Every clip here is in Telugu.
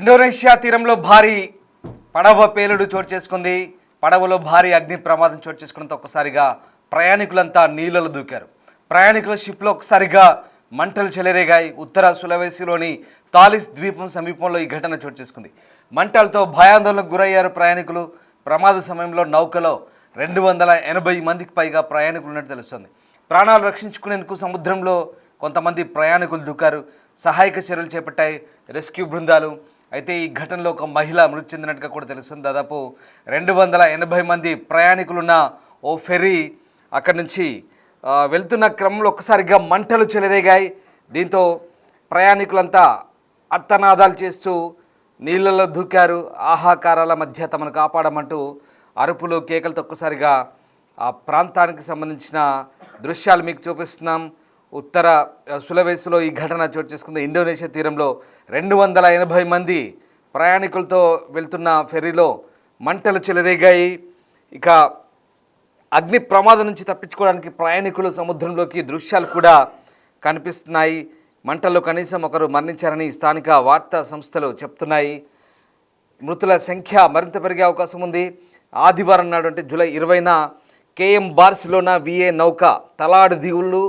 ఇండోనేషియా తీరంలో భారీ పడవ పేలుడు చోటు చేసుకుంది. పడవలో భారీ అగ్ని ప్రమాదం చోటు చేసుకున్నంత ఒక్కసారిగా ప్రయాణికులంతా నీళ్ళలో దూకారు. ప్రయాణికుల షిప్లో ఒక్కసారిగా మంటలు చెలరేగాయి. ఉత్తర సులవేసిలోని తాలిస్ ద్వీపం సమీపంలో ఈ ఘటన చోటు చేసుకుంది. మంటలతో భయాందోళనకు గురయ్యారు ప్రయాణికులు. ప్రమాద సమయంలో నౌకలో 280 మందికి పైగా ప్రయాణికులు ఉన్నట్టు తెలుస్తుంది. ప్రాణాలు రక్షించుకునేందుకు సముద్రంలో కొంతమంది ప్రయాణికులు దూకారు. సహాయక చర్యలు చేపట్టాయి రెస్క్యూ బృందాలు. అయితే ఈ ఘటనలో ఒక మహిళ మృతి చెందినట్టుగా కూడా తెలుస్తుంది. దాదాపు 280 మంది ప్రయాణికులున్న ఓ ఫెర్రీ అక్కడి నుంచి వెళ్తున్న క్రమంలో ఒక్కసారిగా మంటలు చెలరేగాయి. దీంతో ప్రయాణికులంతా అర్తనాదాలు చేస్తూ నీళ్ళలో దూకారు. ఆహాకారాల మధ్య తమను కాపాడమంటూ అరుపులు కేకలతో ఒక్కసారిగా ఆ ప్రాంతానికి సంబంధించిన దృశ్యాలు మీకు చూపిస్తున్నాం. ఉత్తర సులవేసిలో ఈ ఘటన చోటు చేసుకుంది. ఇండోనేషియా తీరంలో 280 మంది ప్రయాణికులతో వెళ్తున్న ఫెర్రీలో మంటలు చెలరేగాయి. ఇక అగ్ని ప్రమాదం నుంచి తప్పించుకోవడానికి ప్రయాణికులు సముద్రంలోకి దృశ్యాలు కూడా కనిపిస్తున్నాయి. మంటల్లో కనీసం ఒకరు మరణించారని స్థానిక వార్తా సంస్థలు చెప్తున్నాయి. మృతుల సంఖ్య మరింత పెరిగే అవకాశం ఉంది. ఆదివారం నాడు అంటే జూలై 20న కేఎం బార్సిలోనా విఏ నౌక తలాడు దీవులు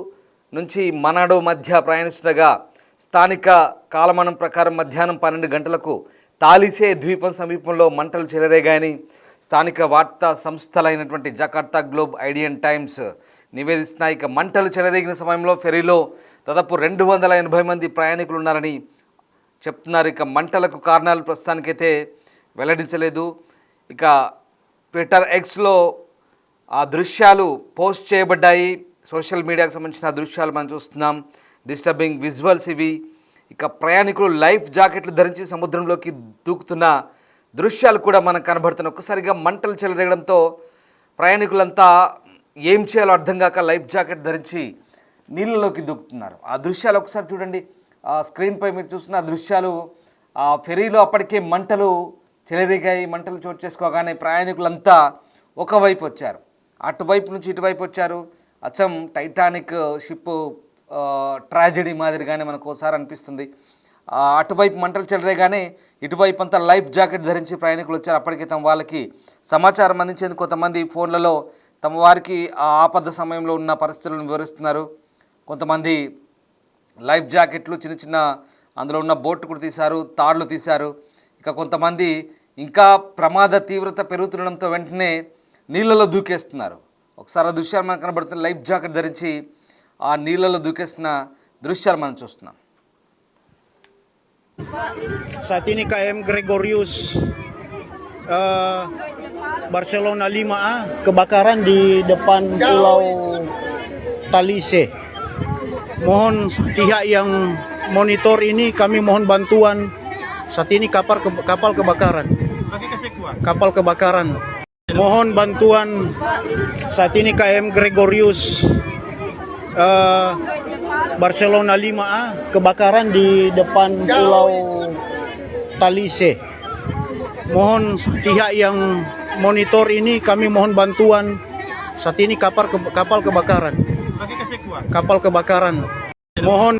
నుంచి మనాడో మధ్య ప్రయాణిస్తుండగా స్థానిక కాలమానం ప్రకారం మధ్యాహ్నం 12 గంటలకు తాలిసే ద్వీపం సమీపంలో మంటలు చెలరేగాయని స్థానిక వార్తా సంస్థలైనటువంటి జకార్తా గ్లోబ్, ఐడియన్ టైమ్స్ నివేదిస్తున్నాయి. ఇక మంటలు చెలరేగిన సమయంలో ఫెరీలో దాదాపు 280 మంది ప్రయాణికులు ఉన్నారని చెప్తున్నారు. ఇక మంటలకు కారణాలు ప్రస్తుతానికైతే వెల్లడించలేదు. ఇక ట్విట్టర్ ఎక్స్లో ఆ దృశ్యాలు పోస్ట్ చేయబడ్డాయి. సోషల్ మీడియాకు సంబంధించిన దృశ్యాలు మనం చూస్తున్నాం. డిస్టర్బింగ్ విజువల్స్ ఇవి. ఇక ప్రయాణికులు లైఫ్ జాకెట్లు ధరించి సముద్రంలోకి దూకుతున్న దృశ్యాలు కూడా మనకు కనబడుతున్నాయి. ఒక్కసారిగా మంటలు చెలరేగడంతో ప్రయాణికులంతా ఏం చేయాలో అర్థం కాక లైఫ్ జాకెట్ ధరించి నీళ్ళలోకి దూకుతున్నారు. ఆ దృశ్యాలు ఒకసారి చూడండి. ఆ స్క్రీన్పై మీరు చూస్తున్న దృశ్యాలు. ఆ ఫెరీలో అప్పటికే మంటలు చెలరేగాయి. మంటలు చోటు చేసుకోగానే ప్రయాణికులంతా ఒకవైపు వచ్చారు, అటువైపు నుంచి ఇటువైపు వచ్చారు. అచ్చం టైటానిక్ షిప్ ట్రాజెడీ మాదిరిగానే మనకు ఒకసారి అనిపిస్తుంది. అటువైపు మంటలు చెలరేగానే ఇటువైపు అంతా లైఫ్ జాకెట్ ధరించి ప్రయాణికులు వచ్చారు. అప్పటికే తమ వాళ్ళకి సమాచారం అందించేందుకు కొంతమంది ఫోన్లలో తమ వారికి ఆ ఆపద సమయంలో ఉన్న పరిస్థితులను వివరిస్తున్నారు. కొంతమంది లైఫ్ జాకెట్లు చిన్న చిన్న అందులో ఉన్న బోట్ కూడా తీశారు, తాళ్లు తీశారు. ఇక కొంతమంది ఇంకా ప్రమాద తీవ్రత పెరుగుతుండడంతో వెంటనే నీళ్ళలో దూకేస్తున్నారు. ఒకసారి ఆ దృశ్యాలు మనకు కనబడుతున్న లైఫ్ జాకెట్ ధరించి ఆ నీళ్ళలో దూకేస్తున్న దృశ్యాలు మనం చూస్తున్నాం. Saat ini KM Gregorius Barcelona 5A kebakaran di depan Pulau Talise. Mohon pihak yang monitor ini kami mohon bantuan. Saat ini kapal kebakaran. Kapal kebakaran. Mohon bantuan. Saat ini KM Gregorius Barcelona 5A kebakaran di depan Pulau Talise. Mohon pihak yang monitor ini kami mohon bantuan. Saat ini kapal kebakaran. Kapal kebakaran. Mohon.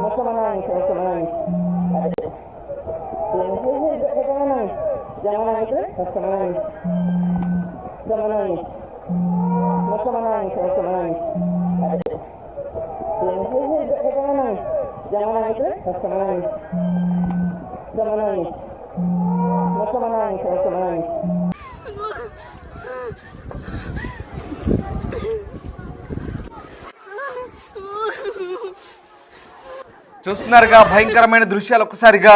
చూస్తున్నారుగా భయంకరమైన దృశ్యాలు. ఒక్కసారిగా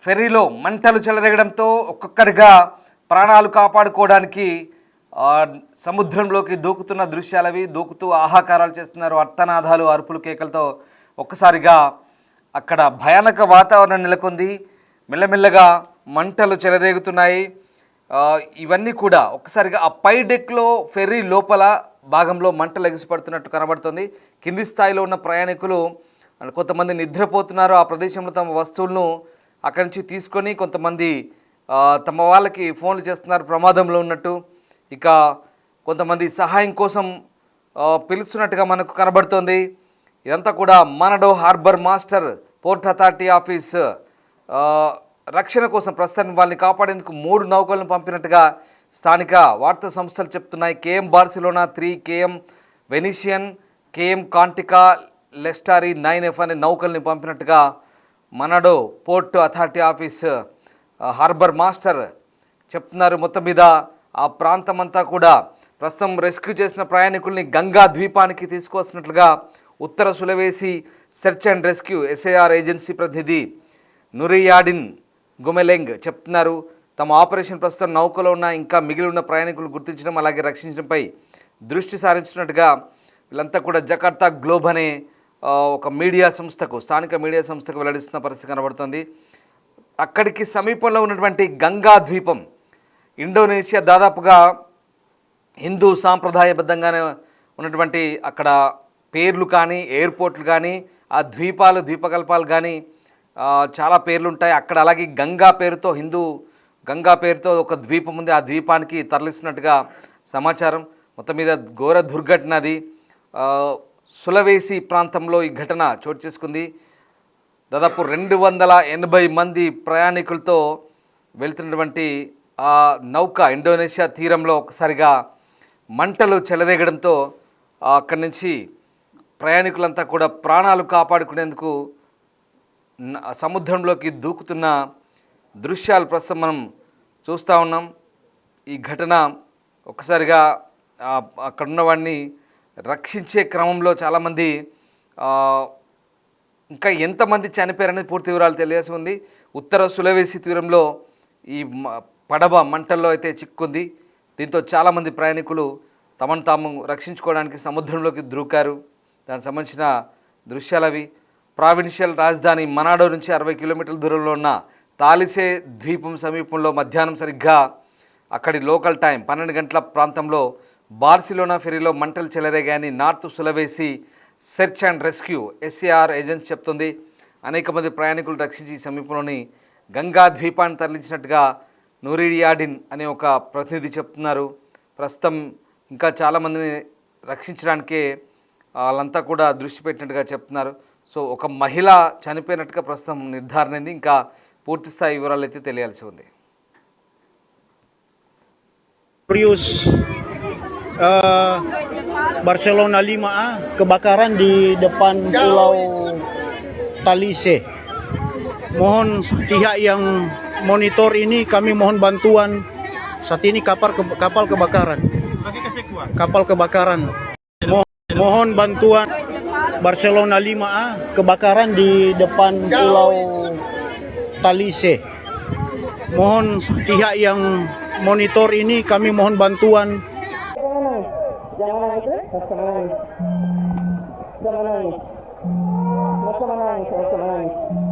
ఫెర్రీలో మంటలు చెలరేగడంతో ఒక్కొక్కరిగా ప్రాణాలు కాపాడుకోవడానికి సముద్రంలోకి దూకుతున్న దృశ్యాలవి. దూకుతూ ఆహాకారాలు చేస్తున్నారు. అర్తనాదాలు, అరుపులు, కేకలతో ఒక్కసారిగా అక్కడ భయానక వాతావరణం నెలకొంది. మెల్లమెల్లగా మంటలు చెలరేగుతున్నాయి. ఇవన్నీ కూడా ఒక్కసారిగా ఆ పై డెక్లో ఫెర్రీ లోపల భాగంలో మంటలు ఎగిసిపడుతున్నట్టు కనబడుతుంది. కింది స్థాయిలో ఉన్న ప్రయాణికులు కొంతమంది నిద్రపోతున్నారు. ఆ ప్రదేశంలో తమ వస్తువులను అక్కడి నుంచి తీసుకొని కొంతమంది తమ వాళ్ళకి ఫోన్లు చేస్తున్నారు ప్రమాదంలో ఉన్నట్టు. ఇక కొంతమంది సహాయం కోసం పిలుస్తున్నట్టుగా మనకు కనబడుతోంది. ఇదంతా కూడా Manado harbour master port authority office రక్షణ కోసం ప్రస్తుతం వాళ్ళని కాపాడేందుకు 3 నౌకలను పంపినట్టుగా స్థానిక వార్తా సంస్థలు చెప్తున్నాయి. KM Barcelona 3, KM Venetian, KM Kantika, Lestari 9F అనే నౌకల్ని పంపినట్టుగా Manado port authority office harbour master చెప్తున్నారు. మొత్తం మీద ఆ ప్రాంతం అంతా కూడా ప్రస్తుతం రెస్క్యూ చేసిన ప్రయాణికుల్ని గంగా ద్వీపానికి తీసుకొస్తున్నట్లుగా ఉత్తర Sulawesi search and rescue SAR agency ప్రతినిధి నురియాడిన్ గుమెలెంగ్ చెప్తున్నారు. తమ ఆపరేషన్ ప్రస్తుతం నౌకలో ఉన్న ఇంకా మిగిలి ఉన్న ప్రయాణికులను గుర్తించడం అలాగే రక్షించడంపై దృష్టి సారించినట్టుగా వీళ్ళంతా కూడా జకార్తా గ్లోబ్ అనే ఒక మీడియా సంస్థకు స్థానిక మీడియా సంస్థకు వెల్లడిస్తున్న పరిస్థితి కనబడుతుంది. అక్కడికి సమీపంలో ఉన్నటువంటి గంగా ద్వీపం ఇండోనేషియా దాదాపుగా హిందూ సాంప్రదాయబద్ధంగానే ఉన్నటువంటి అక్కడ పేర్లు కానీ ఎయిర్పోర్ట్లు కానీ ఆ ద్వీపాలు ద్వీపకల్పాలు కానీ చాలా పేర్లు ఉంటాయి అక్కడ. అలాగే గంగా పేరుతో ఒక ద్వీపం ఉంది. ఆ ద్వీపానికి తరలిస్తున్నట్టుగా సమాచారం. మొత్తం మీద ఘోర దుర్ఘటన అది. సులవేసి ప్రాంతంలో ఈ ఘటన చోటు చేసుకుంది. దాదాపు 280 మంది ప్రయాణికులతో వెళ్తున్నటువంటి ఆ నౌక ఇండోనేషియా తీరంలో ఒకసారిగా మంటలు చెలరేగడంతో అక్కడి నుంచి ప్రయాణికులంతా కూడా ప్రాణాలు కాపాడుకునేందుకు సముద్రంలోకి దూకుతున్న దృశ్యాలు ప్రస్తుతం మనం చూస్తూ ఉన్నాం. ఈ ఘటన ఒక్కసారిగా అక్కడ ఉన్నవాడిని రక్షించే క్రమంలో చాలామంది ఇంకా ఎంతమంది చనిపోయారనేది పూర్తి వివరాలు తెలియాల్సి ఉంది. ఉత్తర సులవేసి తీరంలో ఈ పడవ మంటల్లో అయితే చిక్కుంది. దీంతో చాలామంది ప్రయాణికులు తమను తాము రక్షించుకోవడానికి సముద్రంలోకి దూకారు. దానికి సంబంధించిన దృశ్యాలు అవి. ప్రావిన్షియల్ రాజధాని మనాడో నుంచి 60 కిలోమీటర్ల దూరంలో ఉన్న తాలిసే ద్వీపం సమీపంలో మధ్యాహ్నం సరిగ్గా అక్కడి లోకల్ టైం 12 గంటల ప్రాంతంలో బార్సిలోనా ఫెరీలో మంటలు చెలరేగాయని north Sulawesi search and rescue SAR agency చెప్తుంది. అనేక మంది ప్రయాణికులు రక్షించి సమీపంలోని గంగా ద్వీపాన్ని తరలించినట్టుగా నురియాడిన్ అనే ఒక ప్రతినిధి చెప్తున్నారు. ప్రస్తుతం ఇంకా చాలామందిని రక్షించడానికే వాళ్ళంతా కూడా దృష్టి పెట్టినట్టుగా చెప్తున్నారు. సో ఒక మహిళ చనిపోయినట్టుగా ప్రస్తుతం నిర్ధారణ అయింది. ఇంకా పూర్తిస్థాయి వివరాలు అయితే తెలియాల్సి ఉంది. Barcelona 5A kebakaran di depan pulau Talise. Mohon pihak yang monitor ini kami mohon bantuan. Saat ini kapal kebakaran. Kapal kebakaran. Mohon bantuan. Barcelona 5A kebakaran di depan pulau Talise. Mohon pihak yang monitor ini kami mohon bantuan. Jangan nangis, jangan nangis. Jangan nangis. Jangan nangis.